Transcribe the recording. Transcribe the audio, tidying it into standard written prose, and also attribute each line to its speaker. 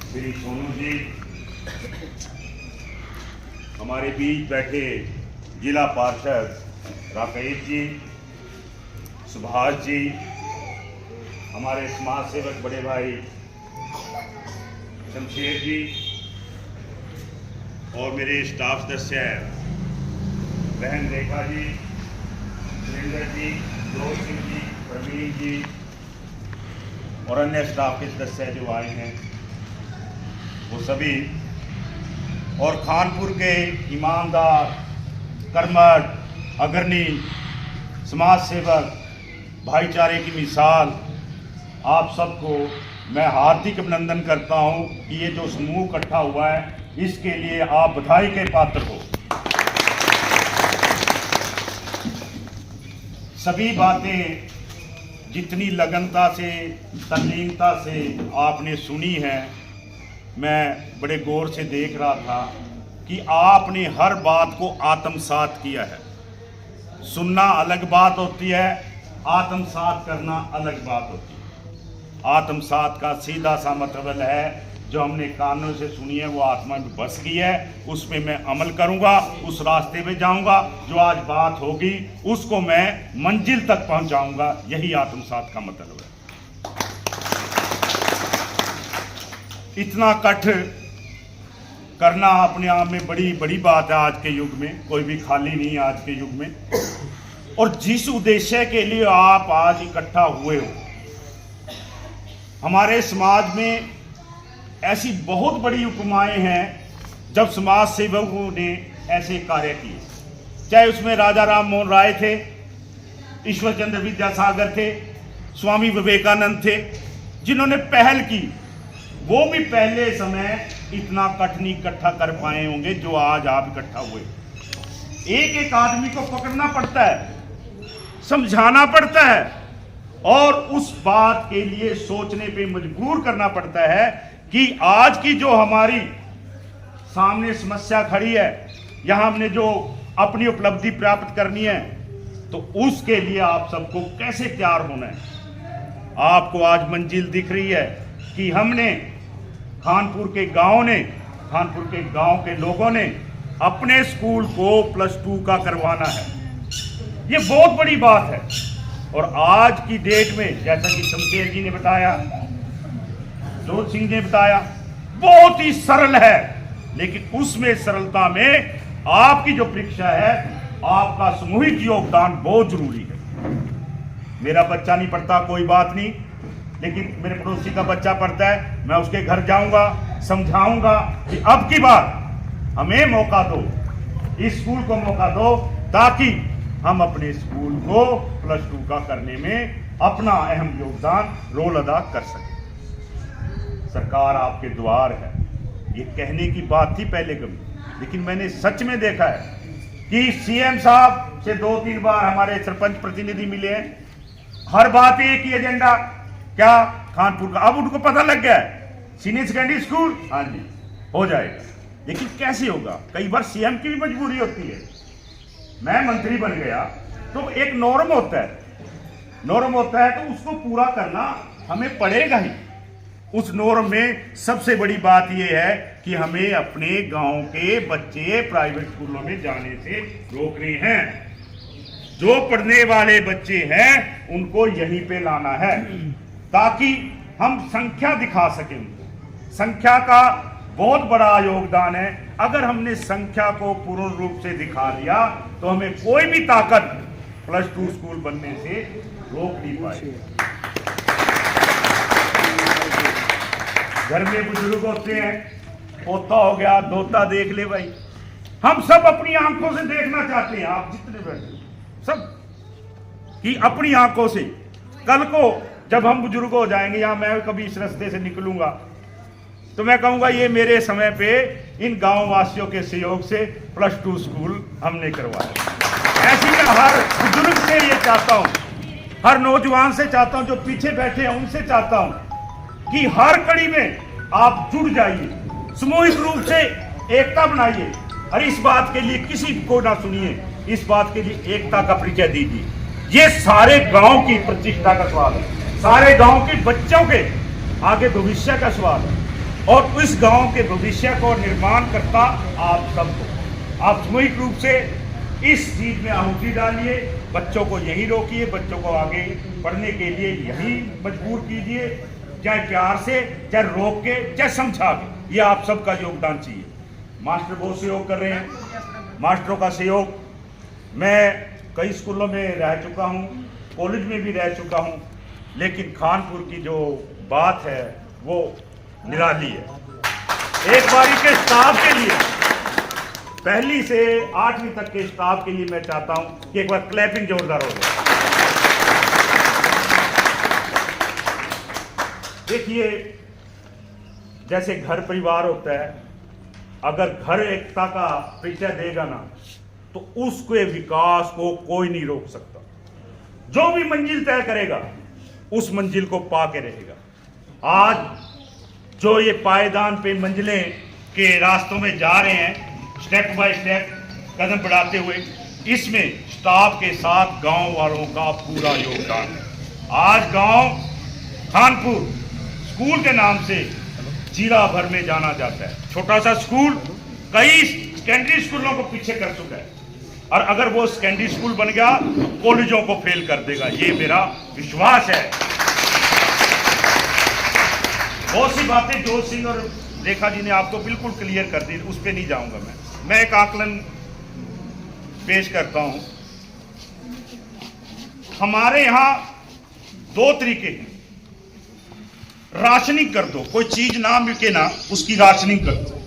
Speaker 1: श्री सोनू जी, हमारे बीच बैठे जिला पार्षद राकेश जी, सुभाष जी, हमारे समाज सेवक बड़े भाई शमशेर जी और मेरे स्टाफ सदस्य बहन रेखा जी, सुरेंद्र जी, जोर सिंह जी, प्रवीण जी और अन्य स्टाफ के सदस्य जो आए हैं वो सभी, और खानपुर के ईमानदार, कर्मठ, अग्रणी समाज सेवक, भाईचारे की मिसाल, आप सबको मैं हार्दिक अभिनंदन करता हूं कि ये जो समूह इकट्ठा हुआ है इसके लिए आप बधाई के पात्र हो। सभी बातें जितनी लगनता से, तल्लीनता से आपने सुनी है, मैं बड़े गौर से देख रहा था कि आपने हर बात को आत्मसात किया है। सुनना अलग बात होती है, आत्मसात करना अलग बात होती है। आत्मसात का सीधा सा मतलब है जो हमने कानों से सुनी है वो आत्मा में बस गई है, उसमें मैं अमल करूंगा, उस रास्ते में जाऊंगा, जो आज बात होगी उसको मैं मंजिल तक पहुंचाऊंगा। यही आत्मसात का मतलब है। इतना कठ करना अपने आप में बड़ी बड़ी बात है आज के युग में, कोई भी खाली नहीं है आज के युग में। और जिस उद्देश्य के लिए आप आज इकट्ठा हुए हो, हमारे समाज में ऐसी बहुत बड़ी उपमाएं हैं जब समाज सेवकों ने ऐसे कार्य किए, चाहे उसमें राजा राम मोहन राय थे, ईश्वर चंद्र विद्यासागर थे, स्वामी विवेकानंद थे, जिन्होंने पहल की। वो भी पहले समय इतना कठिन इकट्ठा कर पाए होंगे जो आज आप इकट्ठा हुए। एक एक आदमी को पकड़ना पड़ता है, समझाना पड़ता है और उस बात के लिए सोचने पे मजबूर करना पड़ता है कि आज की जो हमारी सामने समस्या खड़ी है, यहां हमने जो अपनी उपलब्धि प्राप्त करनी है, तो उसके लिए आप सबको कैसे तैयार होना है। आपको आज मंजिल दिख रही है कि हमने खानपुर के गांव के लोगों ने अपने स्कूल को +2 का करवाना है। ये बहुत बड़ी बात है। और आज की डेट में जैसा कि शमशेर जी ने बताया, जोत सिंह ने बताया, बहुत ही सरल है, लेकिन उसमें सरलता में आपकी जो परीक्षा है, आपका सामूहिक योगदान बहुत जरूरी है। मेरा बच्चा नहीं पढ़ता, कोई बात नहीं, लेकिन मेरे पड़ोसी का बच्चा पढ़ता है, मैं उसके घर जाऊंगा, समझाऊंगा कि अब की बार हमें मौका दो, इस स्कूल को मौका दो, ताकि हम अपने स्कूल को +2 का करने में अपना अहम योगदान, रोल अदा कर सकें। सरकार आपके द्वार है, ये कहने की बात थी पहले कभी, लेकिन मैंने सच में देखा है कि सीएम साहब से 2-3 बार हमारे सरपंच प्रतिनिधि मिले हैं, हर बात एक ही एजेंडा, क्या खानपुर का। अब उनको पता लग गया है सीनियर सेकेंडरी स्कूल, हाँ जी हो जाएगा, लेकिन कैसे होगा। कई बार सीएम की भी मजबूरी होती है। मैं मंत्री बन गया तो एक नॉर्म होता है तो उसको पूरा करना हमें पड़ेगा ही। उस नॉर्म में सबसे बड़ी बात यह है कि हमें अपने गांव के बच्चे प्राइवेट स्कूलों में जाने से रोकने हैं। जो पढ़ने वाले बच्चे हैं उनको यहीं पे लाना है, ताकि हम संख्या दिखा सकें। संख्या का बहुत बड़ा योगदान है। अगर हमने संख्या को पूर्ण रूप से दिखा दिया तो हमें कोई भी ताकत +2 स्कूल बनने से रोक नहीं पाएगी। घर में बुजुर्ग होते हैं, पोता हो गया, दोता देख ले भाई, हम सब अपनी आंखों से देखना चाहते हैं, आप जितने बैठे सब, कि अपनी आंखों से कल को जब हम बुजुर्ग हो जाएंगे या मैं कभी इस रास्ते से निकलूंगा तो मैं कहूंगा ये मेरे समय पे इन गांव वासियों के सहयोग से +2 स्कूल हमने करवाया। ऐसी मैं हर बुजुर्ग से ये चाहता हूं, हर नौजवान से चाहता हूं, जो पीछे बैठे हैं उनसे चाहता हूं कि हर कड़ी में आप जुड़ जाइए, सामूहिक रूप से एकता बनाइए। और इस बात के लिए किसी को ना सुनिए, इस बात के लिए एकता का परिचय दीजिए। ये सारे गांव की प्रतिष्ठा का सवाल है, सारे गांव के बच्चों के आगे भविष्य का सवाल है। और इस गांव के भविष्य को निर्माण करता आप सबको। आप सामूहिक रूप से इस चीज में आहुति डालिए, बच्चों को यही रोकिए, बच्चों को आगे पढ़ने के लिए यही मजबूर कीजिए, चाहे प्यार से, चाहे रोक के, चाहे समझा के। ये आप सबका योगदान चाहिए। मास्टर बहुत सहयोग कर रहे हैं, मास्टरों का सहयोग। मैं कई स्कूलों में रह चुका हूँ, कॉलेज में भी रह चुका हूँ, लेकिन खानपुर की जो बात है वो निराली है। एक बारी के स्टाफ के लिए, पहली से 8वीं तक के स्टाफ के लिए मैं चाहता हूं कि एक बार क्लैपिंग जोरदार हो जाए। देखिए, जैसे घर परिवार होता है, अगर घर एकता का परिचय देगा ना, तो उसके विकास को कोई नहीं रोक सकता। जो भी मंजिल तय करेगा उस मंजिल को पाके रहेगा। आज जो ये पायदान पे मंजिलें के रास्तों में जा रहे हैं, स्टेप बाय स्टेप कदम बढ़ाते हुए, इसमें स्टाफ के साथ गांव वालों का पूरा योगदान है। आज गांव खानपुर स्कूल के नाम से जिला भर में जाना जाता है। छोटा सा स्कूल कई सेकेंडरी स्कूलों को पीछे कर चुका है, और अगर वो सेकेंडरी स्कूल बन गया तो कॉलेजों को फेल कर देगा, ये मेरा विश्वास है। बहुत सी बातें जोत सिंह और रेखा जी ने आपको बिल्कुल क्लियर कर दी, उस पर नहीं जाऊंगा। मैं एक आकलन पेश करता हूं। हमारे यहां 2 तरीके हैं। राशनिंग कर दो, कोई चीज ना मिले ना उसकी राशनिंग कर दो।